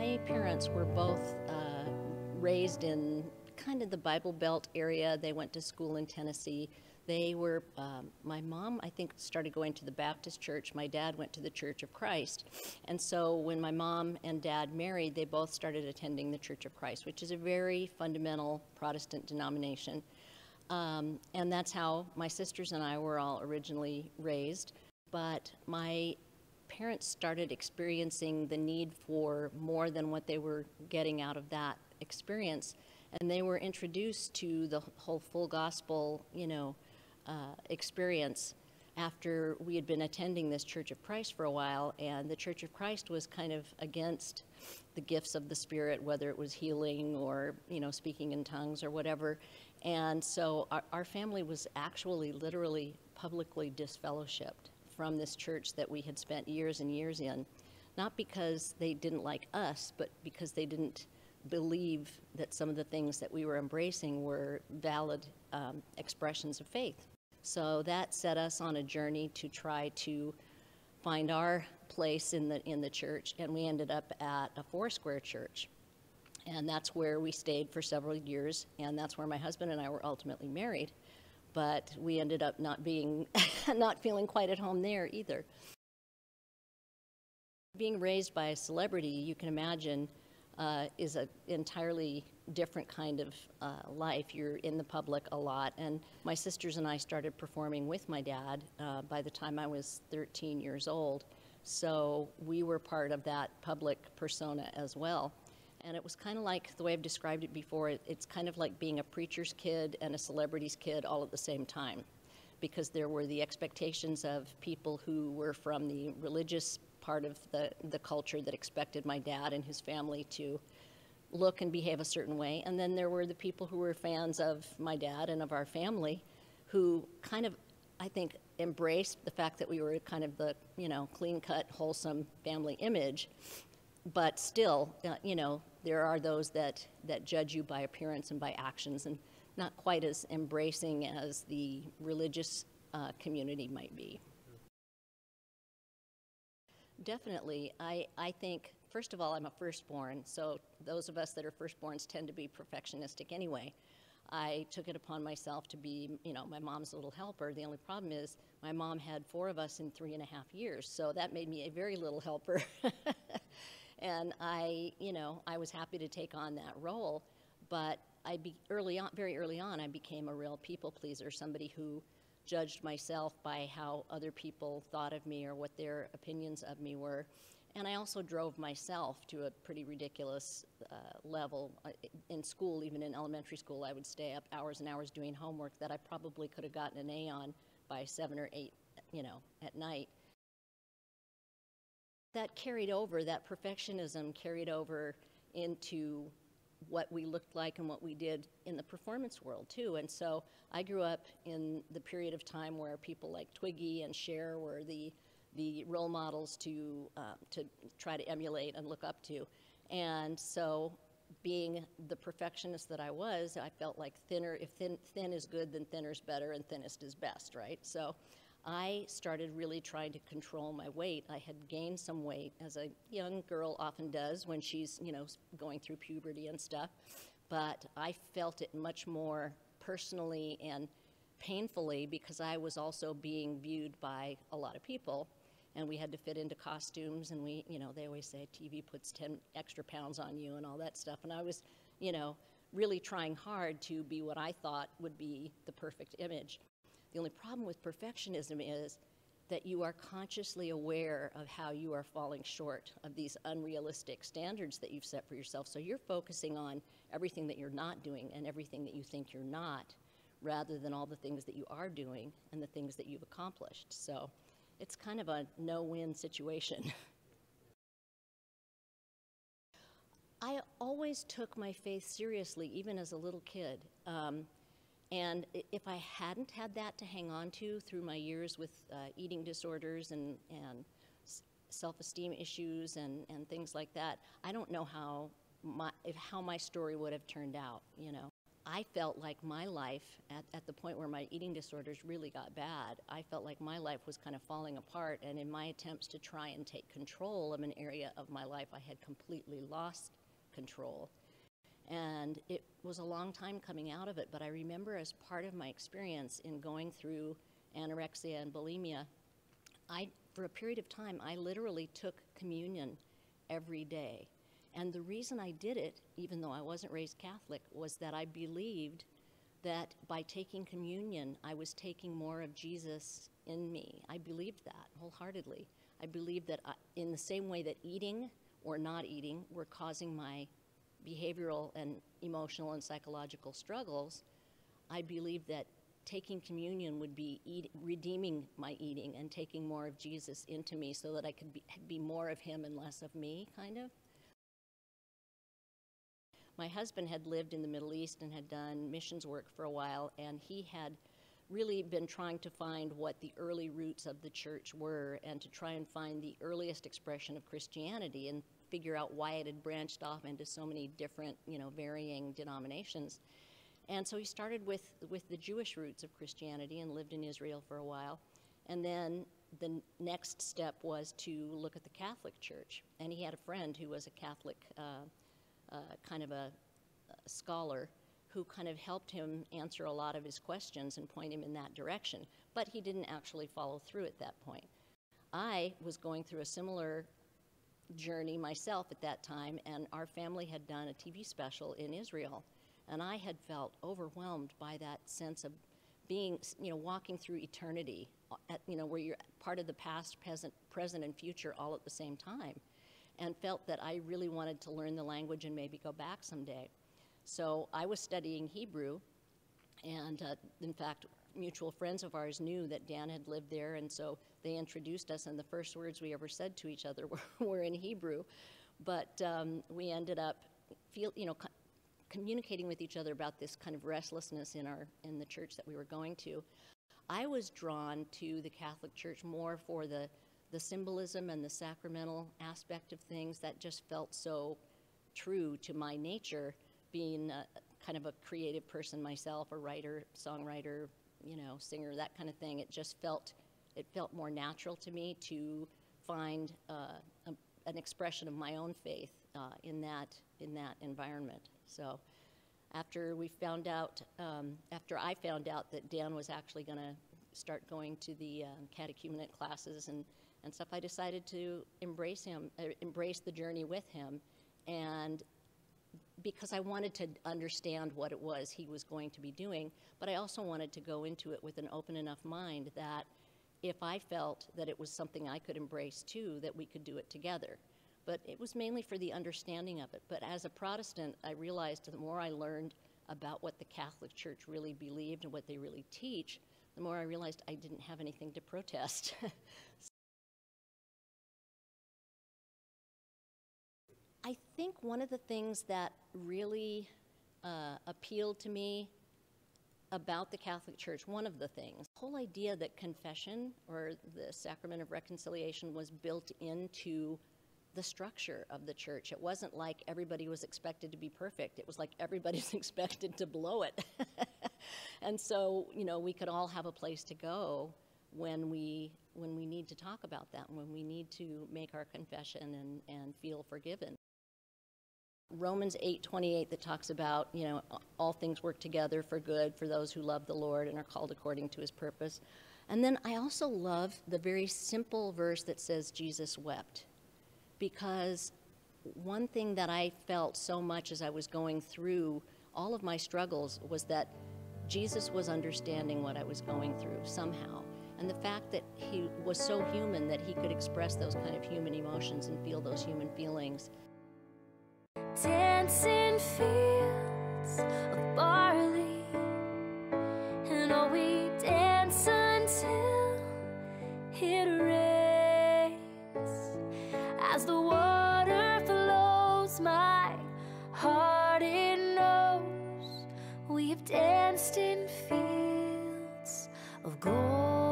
My parents were both raised in kind of the Bible Belt area. They went to school in Tennessee. They were, my mom, I think, started going to the Baptist church. My dad went to the Church of Christ. And so when my mom and dad married, they both started attending the Church of Christ, which is a very fundamental Protestant denomination. And that's how my sisters and I were all originally raised. But my parents started experiencing the need for more than what they were getting out of that experience. And they were introduced to the whole full gospel, experience after we had been attending this Church of Christ for a while. And the Church of Christ was kind of against the gifts of the Spirit, whether it was healing or, speaking in tongues or whatever. And so our family was actually literally publicly disfellowshipped from this church that we had spent years and years in, not because they didn't like us, but because they didn't believe that some of the things that we were embracing were valid expressions of faith. So that set us on a journey to try to find our place in the church, and we ended up at a Foursquare church. And that's where we stayed for several years, and that's where my husband and I were ultimately married. But we ended up not feeling quite at home there either. Being raised by a celebrity, you can imagine, is an entirely different kind of life. You're in the public a lot. And my sisters and I started performing with my dad by the time I was 13 years old. So we were part of that public persona as well. And it was kind of like, the way I've described it before, it's kind of like being a preacher's kid and a celebrity's kid all at the same time. Because there were the expectations of people who were from the religious part of the culture that expected my dad and his family to look and behave a certain way. And then there were the people who were fans of my dad and of our family who kind of, I think, embraced the fact that we were kind of the, clean-cut, wholesome family image. But still, there are those that judge you by appearance and by actions, and not quite as embracing as the religious community might be. Definitely. I think, first of all, I'm a firstborn, so those of us that are firstborns tend to be perfectionistic anyway. I took it upon myself to be, my mom's little helper. The only problem is my mom had 4 of us in 3.5 years, so that made me a very little helper. And I was happy to take on that role, but very early on, I became a real people pleaser, somebody who judged myself by how other people thought of me or what their opinions of me were. And I also drove myself to a pretty ridiculous level. In school, even in elementary school, I would stay up hours and hours doing homework that I probably could have gotten an A on by 7 or 8, at night. That carried over, that perfectionism carried over into what we looked like and what we did in the performance world too. And so I grew up in the period of time where people like Twiggy and Cher were the role models to try to emulate and look up to. And so being the perfectionist that I was, I felt like if thin is good, then thinner's better, and thinnest is best, right? So I started really trying to control my weight. I had gained some weight, as a young girl often does when she's, going through puberty and stuff. But I felt it much more personally and painfully because I was also being viewed by a lot of people. And we had to fit into costumes, and they always say TV puts 10 extra pounds on you and all that stuff. And I was, really trying hard to be what I thought would be the perfect image. The only problem with perfectionism is that you are consciously aware of how you are falling short of these unrealistic standards that you've set for yourself. So you're focusing on everything that you're not doing and everything that you think you're not, rather than all the things that you are doing and the things that you've accomplished. So it's kind of a no-win situation. I always took my faith seriously, even as a little kid. And if I hadn't had that to hang on to through my years with eating disorders and self-esteem issues and things like that, I don't know how my story would have turned out, I felt like my life, at the point where my eating disorders really got bad, I felt like my life was kind of falling apart, and in my attempts to try and take control of an area of my life, I had completely lost control. And it was a long time coming out of it, but I remember as part of my experience in going through anorexia and bulimia, for a period of time, I literally took communion every day. And the reason I did it, even though I wasn't raised Catholic, was that I believed that by taking communion, I was taking more of Jesus in me. I believed that wholeheartedly. I believed that in the same way that eating or not eating were causing my behavioral and emotional and psychological struggles, I believed that taking communion would be redeeming my eating and taking more of Jesus into me so that I could be more of him and less of me, kind of. My husband had lived in the Middle East and had done missions work for a while, and he had really been trying to find what the early roots of the church were and to try and find the earliest expression of Christianity and figure out why it had branched off into so many different, varying denominations. And so he started with the Jewish roots of Christianity and lived in Israel for a while. And then the next step was to look at the Catholic Church. And he had a friend who was a Catholic kind of a scholar who kind of helped him answer a lot of his questions and point him in that direction. But he didn't actually follow through at that point. I was going through a similar journey myself at that time, and our family had done a TV special in Israel. And I had felt overwhelmed by that sense of being, walking through eternity, where you're part of the past, present, and future all at the same time, and felt that I really wanted to learn the language and maybe go back someday. So I was studying Hebrew, and in fact, mutual friends of ours knew that Dan had lived there, and so they introduced us, and the first words we ever said to each other were in Hebrew. But we ended up communicating with each other about this kind of restlessness in the church that we were going to. I was drawn to the Catholic Church more for the symbolism and the sacramental aspect of things that just felt so true to my nature, being kind of a creative person myself, a writer, songwriter, singer, that kind of thing. It felt more natural to me to find an expression of my own faith in that environment. So after I found out that Dan was actually going to start going to the catechumenate classes and stuff, I decided to embrace the journey with him, and because I wanted to understand what it was he was going to be doing, but I also wanted to go into it with an open enough mind that if I felt that it was something I could embrace too, that we could do it together. But it was mainly for the understanding of it. But as a Protestant, I realized the more I learned about what the Catholic Church really believed and what they really teach, the more I realized I didn't have anything to protest. I think one of the things that really appealed to me about the Catholic Church, one of the things, the whole idea that confession or the sacrament of reconciliation was built into the structure of the church. It wasn't like everybody was expected to be perfect. It was like everybody's expected to blow it. And so, we could all have a place to go when we need to talk about that, when we need to make our confession and feel forgiven. Romans 8:28 that talks about, all things work together for good for those who love the Lord and are called according to his purpose. And then I also love the very simple verse that says Jesus wept. Because one thing that I felt so much as I was going through all of my struggles was that Jesus was understanding what I was going through somehow. And the fact that he was so human that he could express those kind of human emotions and feel those human feelings. Dancing fields of barley, and oh, we dance until it rains. As the water flows, my heart it knows we have danced in fields of gold.